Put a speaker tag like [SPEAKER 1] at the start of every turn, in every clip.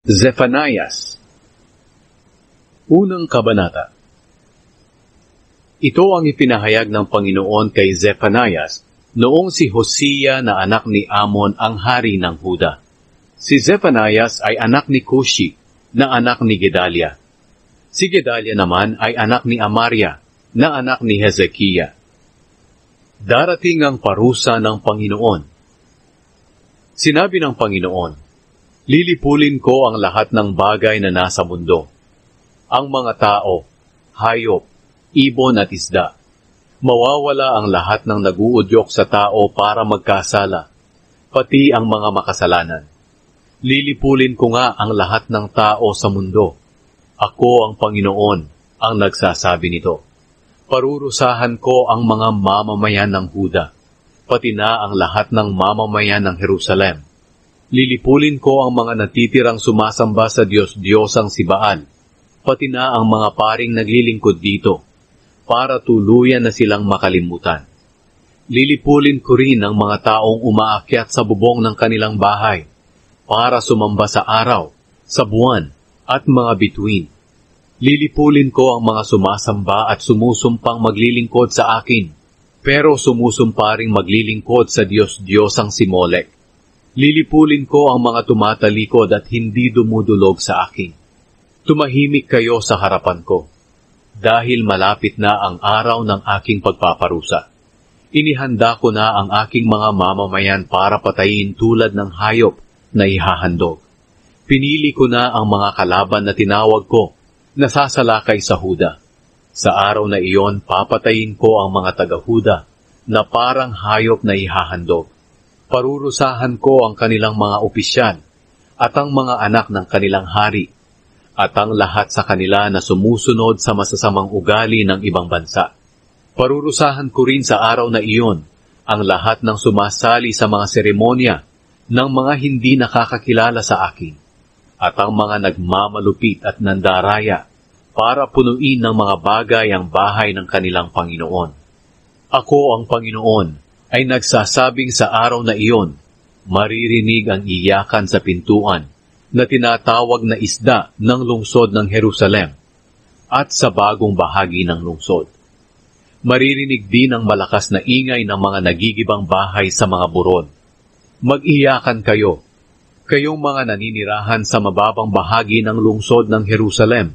[SPEAKER 1] Zephanias. Unang Kabanata. Ito ang ipinahayag ng Panginoon kay Zephanias noong si Hosea na anak ni Amon ang hari ng Huda. Si Zephanias ay anak ni Cushi na anak ni Gedalia. Si Gedalia naman ay anak ni Amaria na anak ni Hezekiah. Darating ang parusa ng Panginoon. Sinabi ng Panginoon, lilipulin ko ang lahat ng bagay na nasa mundo. Ang mga tao, hayop, ibon at isda. Mawawala ang lahat ng naguudyok sa tao para magkasala, pati ang mga makasalanan. Lilipulin ko nga ang lahat ng tao sa mundo. Ako ang Panginoon ang nagsasabi nito. Parurusahan ko ang mga mamamayan ng Huda, pati na ang lahat ng mamamayan ng Jerusalem. Lilipulin ko ang mga natitirang sumasamba sa Diyos-Diyosang si Baal, pati na ang mga paring naglilingkod dito, para tuluyan na silang makalimutan. Lilipulin ko rin ang mga taong umaakyat sa bubong ng kanilang bahay, para sumamba sa araw, sa buwan, at mga bituin. Lilipulin ko ang mga sumasamba at sumusumpang maglilingkod sa akin, pero sumusumpa ring maglilingkod sa Diyos-Diyosang si Molek. Lilipulin ko ang mga tumatalikod at hindi dumudulog sa akin. Tumahimik kayo sa harapan ko, dahil malapit na ang araw ng aking pagpaparusa. Inihanda ko na ang aking mga mamamayan para patayin tulad ng hayop na ihahandog. Pinili ko na ang mga kalaban na tinawag ko, na sasalakay sa Huda. Sa araw na iyon, papatayin ko ang mga taga-Huda, na parang hayop na ihahandog. Parurusahan ko ang kanilang mga opisyal, at ang mga anak ng kanilang hari, at ang lahat sa kanila na sumusunod sa masasamang ugali ng ibang bansa. Parurusahan ko rin sa araw na iyon ang lahat ng sumasali sa mga seremonya ng mga hindi nakakakilala sa akin, at ang mga nagmamalupit at nandaraya para punuin ng mga bagay ang bahay ng kanilang Panginoon. Ako ang Panginoon ay nagsasabing sa araw na iyon, maririnig ang iyakan sa pintuan na tinatawag na isda ng lungsod ng Jerusalem at sa bagong bahagi ng lungsod. Maririnig din ang malakas na ingay ng mga nagigibang bahay sa mga buron. Mag-iyakan kayo, kayong mga naninirahan sa mababang bahagi ng lungsod ng Jerusalem,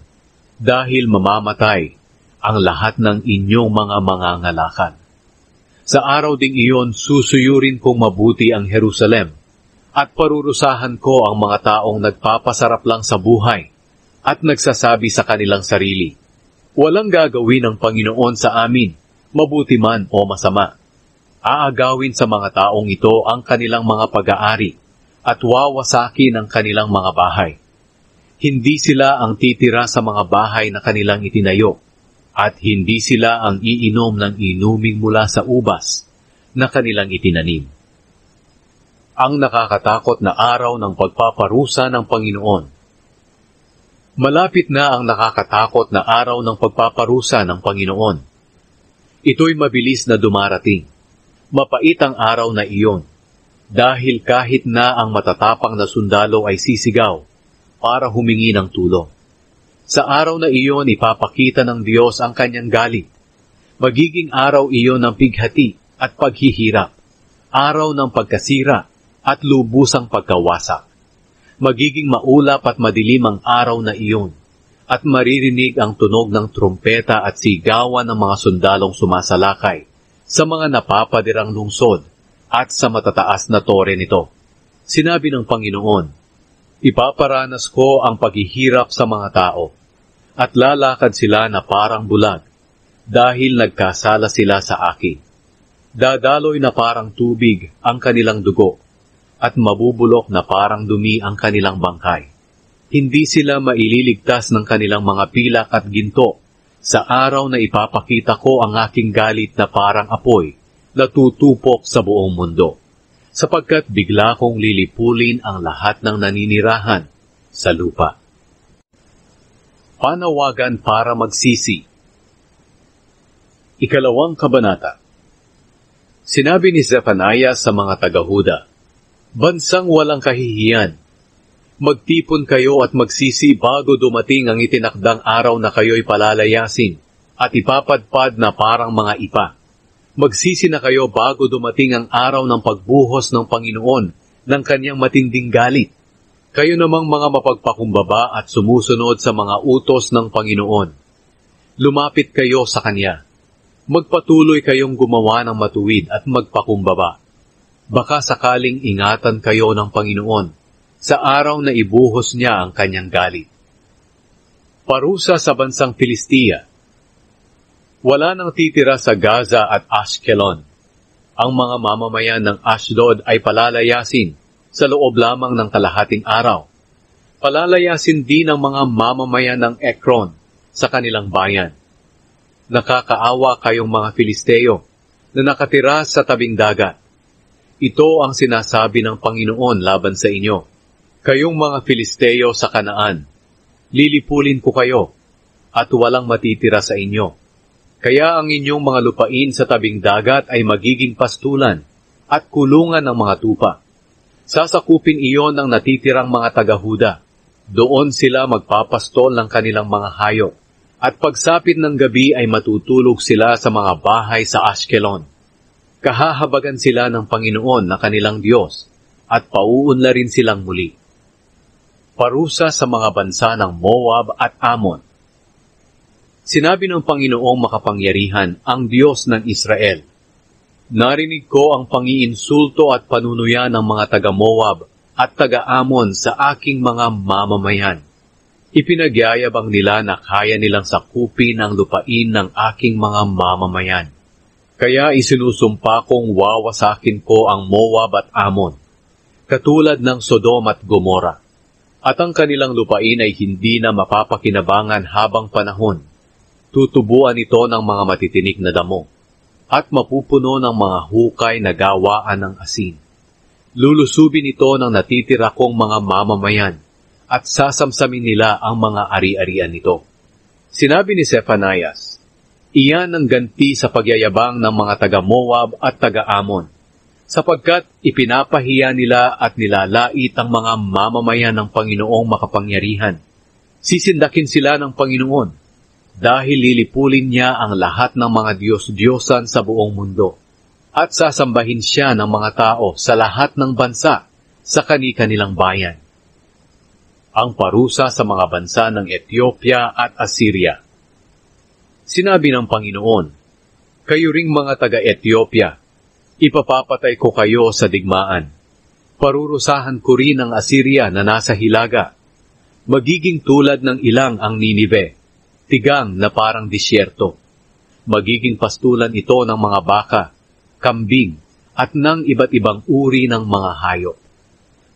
[SPEAKER 1] dahil mamamatay ang lahat ng inyong mga mangangalakan. Sa araw ding iyon, susuyurin kong mabuti ang Jerusalem, at parurusahan ko ang mga taong nagpapasarap lang sa buhay, at nagsasabi sa kanilang sarili, walang gagawin ng Panginoon sa amin, mabuti man o masama. Aagawin sa mga taong ito ang kanilang mga pag-aari, at wawasakin ang kanilang mga bahay. Hindi sila ang titira sa mga bahay na kanilang itinayo, at hindi sila ang iinom ng inuming mula sa ubas na kanilang itinanim. Ang nakakatakot na araw ng pagpaparusa ng Panginoon. Malapit na ang nakakatakot na araw ng pagpaparusa ng Panginoon. Ito'y mabilis na dumarating. Mapait ang araw na iyon, dahil kahit na ang matatapang na sundalo ay sisigaw para humingi ng tulong. Sa araw na iyon, ipapakita ng Diyos ang kanyang galit. Magiging araw iyon ng pighati at paghihirap, araw ng pagkasira at lubusang pagkawasak. Magiging maulap at madilim ang araw na iyon, at maririnig ang tunog ng trumpeta at sigawan ng mga sundalong sumasalakay sa mga napapadirang lungsod at sa matataas na tore nito. Sinabi ng Panginoon, ipaparanas ko ang paghihirap sa mga tao, at lalakad sila na parang bulag, dahil nagkasala sila sa akin. Dadaloy na parang tubig ang kanilang dugo, at mabubulok na parang dumi ang kanilang bangkay. Hindi sila maililigtas ng kanilang mga pilak at ginto, sa araw na ipapakita ko ang aking galit na parang apoy, na tutupok sa buong mundo, sapagkat bigla kong lilipulin ang lahat ng naninirahan sa lupa. Panawagan para magsisi. Ikalawang Kabanata. Sinabi ni Zephanias sa mga taga-Huda, bansang walang kahihiyan, Magtipon kayo at magsisi bago dumating ang itinakdang araw na kayo'y palalayasin at ipapadpad na parang mga ipa. Magsisi na kayo bago dumating ang araw ng pagbuhos ng Panginoon ng kanyang matinding galit. Kayo namang mga mapagpakumbaba at sumusunod sa mga utos ng Panginoon. Lumapit kayo sa Kanya. Magpatuloy kayong gumawa ng matuwid at magpakumbaba. Baka sakaling ingatan kayo ng Panginoon sa araw na ibuhos niya ang kanyang galit. Parusa sa bansang Filistia. Wala nang titira sa Gaza at Ashkelon. Ang mga mamamayan ng Ashdod ay palalayasin sa loob lamang ng kalahating araw. Palalayasin din ang mga mamamayan ng Ekron sa kanilang bayan. Nakakaawa kayong mga Filisteo na nakatira sa tabing dagat. Ito ang sinasabi ng Panginoon laban sa inyo. Kayong mga Filisteo sa Kanaan, lilipulin ko kayo at walang matitira sa inyo. Kaya ang inyong mga lupain sa tabing dagat ay magiging pastulan at kulungan ng mga tupa. Sasakupin iyon ng natitirang mga taga-Huda. Doon sila magpapastol ng kanilang mga hayop. At pagsapit ng gabi ay matutulog sila sa mga bahay sa Ashkelon. Kahahabagan sila ng Panginoon na kanilang Diyos at pauunlarin silang muli. Parusa sa mga bansa ng Moab at Ammon. Sinabi ng Panginoong makapangyarihan, ang Diyos ng Israel, narinig ko ang pangiinsulto at panunuyan ng mga taga-Moab at taga-Ammon sa aking mga mamamayan. Ipinagyayabang nila na kaya nilang sakupin ang lupain ng aking mga mamamayan. Kaya isinusumpa kong wawasakin ko ang Moab at Ammon, katulad ng Sodom at Gomora. At ang kanilang lupain ay hindi na mapapakinabangan habang panahon. Tutubuan ito ng mga matitinik na damo, at mapupuno ng mga hukay na gawaan ng asin. Lulusubin ito ng natitira kong mga mamamayan, at sasamsamin nila ang mga ari-arian nito. Sinabi ni Zephanias, iyan ang ganti sa pagyayabang ng mga taga-Moab at taga-Ammon, sapagkat ipinapahiya nila at nilalait ang mga mamamayan ng Panginoong makapangyarihan. Sisindakin sila ng Panginoon, dahil lilipulin niya ang lahat ng mga Diyos-Diyosan sa buong mundo, at sasambahin siya ng mga tao sa lahat ng bansa sa kani-kanilang bayan. Ang parusa sa mga bansa ng Ethiopia at Assyria. Sinabi ng Panginoon, kayo ring mga taga-Ethiopia, ipapapatay ko kayo sa digmaan. Parurusahan ko rin ang Assyria na nasa hilaga. Magiging tulad ng ilang ang Ninive, tigang na parang disyerto. Magiging pastulan ito ng mga baka, kambing, at ng iba't ibang uri ng mga hayop.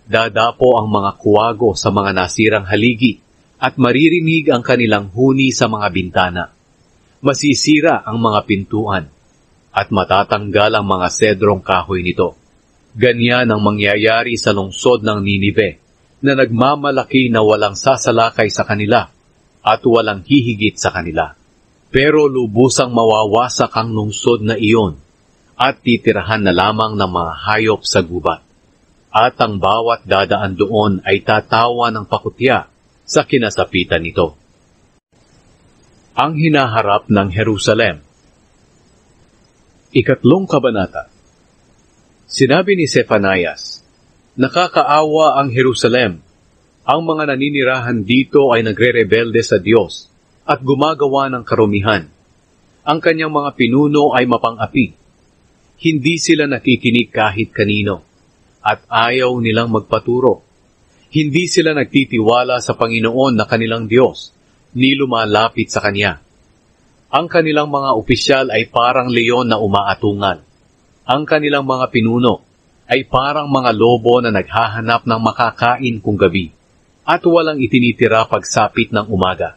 [SPEAKER 1] Dadapo ang mga kuwago sa mga nasirang haligi, at maririnig ang kanilang huni sa mga bintana. Masisira ang mga pintuan, at matatanggal ang mga sedrong kahoy nito. Ganyan ang mangyayari sa lungsod ng Ninive, na nagmamalaki na walang sasalakay sa kanila, at walang hihigit sa kanila. Pero lubusang mawawasak ang lungsod na iyon, at titirahan na lamang ng mga hayop sa gubat. At ang bawat dadaan doon ay tatawa ng pakutya sa kinasapitan nito. Ang hinaharap ng Jerusalem. Ikatlong kabanata. Sinabi ni Zephanias, nakakaawa ang Jerusalem. Ang mga naninirahan dito ay nagre-rebelde sa Diyos at gumagawa ng karumihan. Ang kanyang mga pinuno ay mapang-api. Hindi sila nakikinig kahit kanino at ayaw nilang magpaturo. Hindi sila nagtitiwala sa Panginoon na kanilang Diyos, ni lumalapit sa Kanya. Ang kanilang mga opisyal ay parang leon na umaatungal. Ang kanilang mga pinuno ay parang mga lobo na naghahanap ng makakain kung gabi, at walang itinitira pagsapit ng umaga.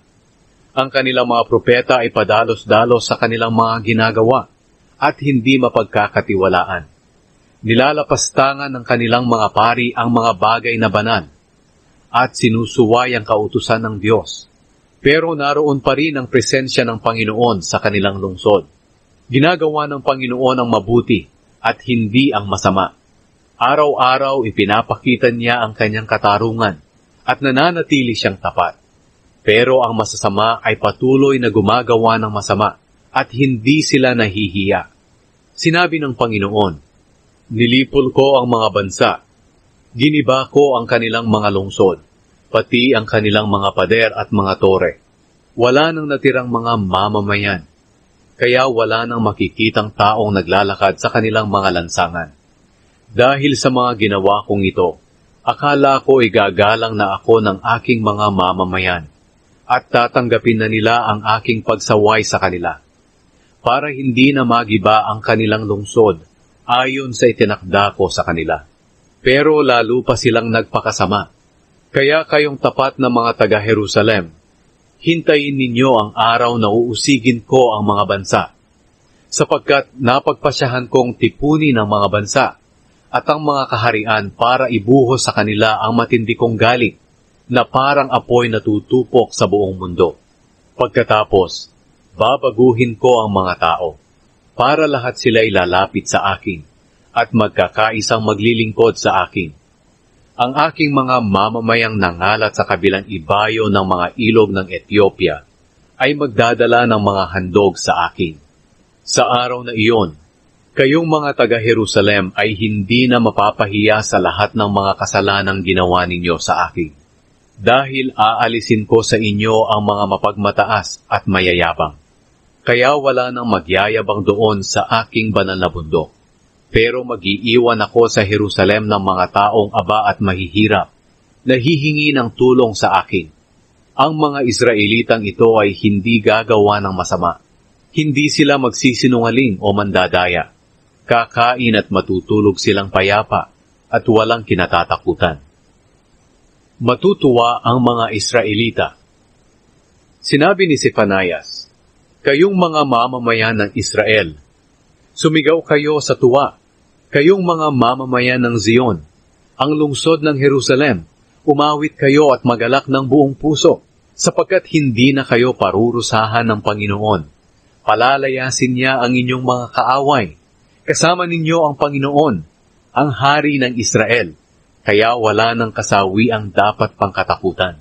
[SPEAKER 1] Ang kanilang mga propeta ay padalos-dalos sa kanilang mga ginagawa, at hindi mapagkakatiwalaan. Nilalapastangan ng kanilang mga pari ang mga bagay na banal, at sinusuway ang kautusan ng Diyos. Pero naroon pa rin ang presensya ng Panginoon sa kanilang lungsod. Ginagawa ng Panginoon ang mabuti at hindi ang masama. Araw-araw ipinapakita niya ang kanyang katarungan at nananatili siyang tapat. Pero ang masasama ay patuloy na gumagawa ng masama at hindi sila nahihiya. Sinabi ng Panginoon, "Nilipol ko ang mga bansa, giniba ko ang kanilang mga lungsod, pati ang kanilang mga pader at mga tore. Wala nang natirang mga mamamayan, kaya wala nang makikitang taong naglalakad sa kanilang mga lansangan. Dahil sa mga ginawa kong ito, akala ko igagalang na ako ng aking mga mamamayan, at tatanggapin na nila ang aking pagsaway sa kanila, para hindi na magiba ang kanilang lungsod ayon sa itinakda ko sa kanila. Pero lalo pa silang nagpakasama. Kaya kayong tapat na mga taga-Jerusalem, hintayin ninyo ang araw na uusigin ko ang mga bansa, sapagkat napagpasyahan kong tipunin ang mga bansa at ang mga kaharian para ibuhos sa kanila ang matindi kong galit, na parang apoy na tutupok sa buong mundo. Pagkatapos, babaguhin ko ang mga tao, para lahat sila ilalapit sa akin, at magkakaisang maglilingkod sa akin. Ang aking mga mamamayang nangalat sa kabilang ibayo ng mga ilog ng Ethiopia ay magdadala ng mga handog sa akin. Sa araw na iyon, kayong mga taga-Jerusalem ay hindi na mapapahiya sa lahat ng mga kasalanang ginawa ninyo sa akin. Dahil aalisin ko sa inyo ang mga mapagmataas at mayayabang. Kaya wala nang magyayabang doon sa aking banal na bundok. Pero mag-iiwan ako sa Jerusalem ng mga taong aba at mahihirap, nahihingi ng tulong sa akin. Ang mga Israelitang ito ay hindi gagawa ng masama. Hindi sila magsisinungaling o mandadaya. Kakain at matutulog silang payapa at walang kinatatakutan. Matutuwa ang mga Israelita. Sinabi ni Zephanias, "Kayong mga mamamayan ng Israel, sumigaw kayo sa tuwa, kayong mga mamamayan ng Zion, ang lungsod ng Jerusalem, umawit kayo at magalak ng buong puso, sapagkat hindi na kayo parurusahan ng Panginoon. Palalayasin niya ang inyong mga kaaway. Kasama ninyo ang Panginoon, ang Hari ng Israel. Kaya wala ng kasawi ang dapat pang katakutan.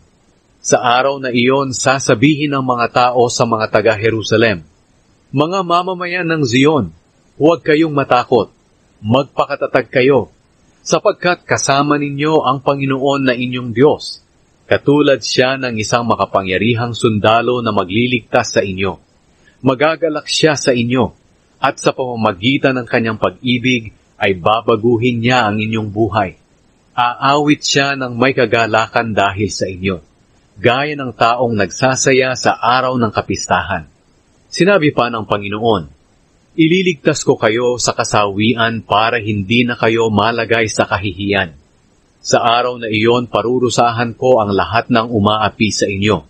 [SPEAKER 1] Sa araw na iyon, sasabihin ng mga tao sa mga taga-Jerusalem, mga mamamayan ng Zion, huwag kayong matakot, magpakatatag kayo, sapagkat kasama ninyo ang Panginoon na inyong Diyos. Katulad siya ng isang makapangyarihang sundalo na magliligtas sa inyo. Magagalak siya sa inyo, at sa pamamagitan ng kanyang pag-ibig ay babaguhin niya ang inyong buhay. Aawit siya ng may kagalakan dahil sa inyo, gaya ng taong nagsasaya sa araw ng kapistahan." Sinabi pa ng Panginoon, "Ililigtas ko kayo sa kasawian para hindi na kayo malagay sa kahihiyan. Sa araw na iyon, parurusahan ko ang lahat ng umaapi sa inyo.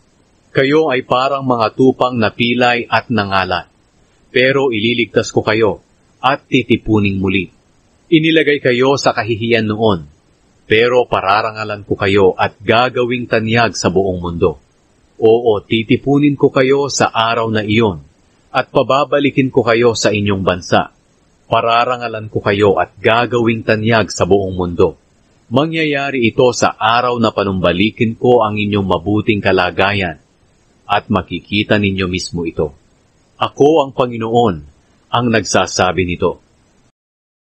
[SPEAKER 1] Kayo ay parang mga tupang napilay at nangalat. Pero ililigtas ko kayo at titipuning muli. Inilagay kayo sa kahihiyan noon, pero pararangalan ko kayo at gagawing tanyag sa buong mundo. Oo, titipunin ko kayo sa araw na iyon, at pababalikin ko kayo sa inyong bansa. Pararangalan ko kayo at gagawing tanyag sa buong mundo. Mangyayari ito sa araw na panumbalikin ko ang inyong mabuting kalagayan, at makikita ninyo mismo ito. Ako ang Panginoon, ang nagsasabi nito.